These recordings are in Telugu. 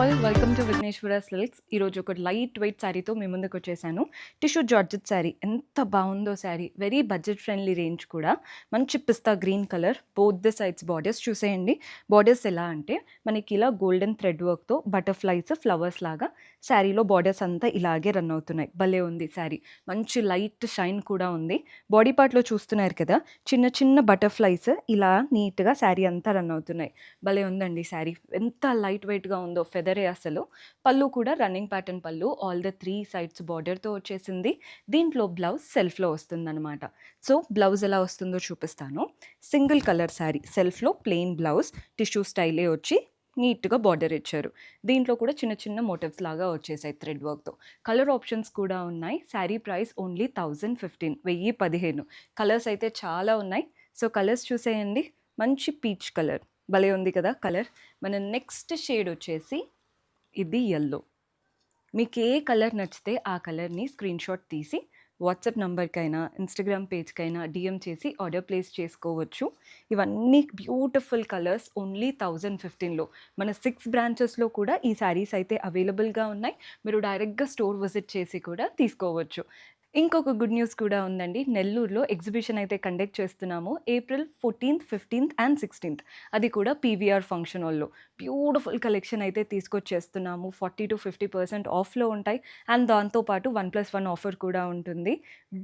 All welcome to Vighneshwara Silks. ఈరోజు ఒక లైట్ వెయిట్ శారీతో మీ ముందుకు వచ్చేసాను. టిష్యూ జార్జెట్ శారీ ఎంత బాగుందో sari, very budget friendly range కూడా. మంచి పిస్తా green colour, both the sides borders చూసేయండి. బార్డర్స్ ఎలా అంటే మనకి ఇలా గోల్డెన్ థ్రెడ్ వర్క్తో బటర్ఫ్లైస్ ఫ్లవర్స్ లాగా శారీలో బార్డర్స్ అంతా ఇలాగే రన్ అవుతున్నాయి. భలే ఉంది శారీ, మంచి లైట్ షైన్ కూడా ఉంది. బాడీ పార్ట్లో చూస్తున్నారు కదా, చిన్న చిన్న బటర్ఫ్లైస్ ఇలా నీట్గా శారీ అంతా రన్ అవుతున్నాయి. భలే ఉందండి శారీ, ఎంత లైట్ వెయిట్గా ఉందో, ఫెదరే అసలు. పళ్ళు కూడా రన్నింగ్ ప్యాటర్న్ పళ్ళు, ఆల్ ద 3 సైడ్స్ బార్డర్తో వచ్చేసింది. దీంట్లో బ్లౌజ్ సెల్ఫ్లో వస్తుందన్నమాట. సో బ్లౌజ్ ఎలా వస్తుందో చూపిస్తాను. సింగిల్ కలర్ శారీ, సెల్ఫ్లో ప్లెయిన్ బ్లౌజ్, టిష్యూ స్టైలే వచ్చి నీట్గా బార్డర్ ఇచ్చారు. దీంట్లో కూడా చిన్న చిన్న మోటివ్స్ లాగా వచ్చేసాయి థ్రెడ్ వర్క్తో. కలర్ ఆప్షన్స్ కూడా ఉన్నాయి. Sari price only 1015, 1015. కలర్స్ అయితే చాలా ఉన్నాయి. సో కలర్స్ చూసేయండి. మంచి పీచ్ కలర్, భలే ఉంది కదా కలర్. మన నెక్స్ట్ షేడ్ వచ్చేసి ఇది ఎల్లో. మీకు ఏ కలర్ నచ్చితే ఆ కలర్ని స్క్రీన్ షాట్ తీసి వాట్సాప్ నంబర్కైనా ఇన్స్టాగ్రామ్ పేజ్కైనా డిఎం చేసి ఆర్డర్ ప్లేస్ చేసుకోవచ్చు. ఇవన్నీ బ్యూటిఫుల్ కలర్స్ ఓన్లీ 1015లో. మన 6 బ్రాంచెస్లో కూడా ఈ శారీస్ అయితే అవైలబుల్గా ఉన్నాయి. మీరు డైరెక్ట్గా స్టోర్ విజిట్ చేసి కూడా తీసుకోవచ్చు. ఇంకొక గుడ్ న్యూస్ కూడా ఉందండి. నెల్లూరులో ఎగ్జిబిషన్ అయితే కండక్ట్ చేస్తున్నాము April 14th, 15th and 16th. అది కూడా పీవీఆర్ ఫంక్షన్ హాల్లో. బ్యూటిఫుల్ కలెక్షన్ అయితే తీసుకొచ్చేస్తున్నాము. 40-50% ఆఫ్లో ఉంటాయి. అండ్ దాంతోపాటు 1+1 ఆఫర్ కూడా ఉంటుంది.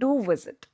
Do visit.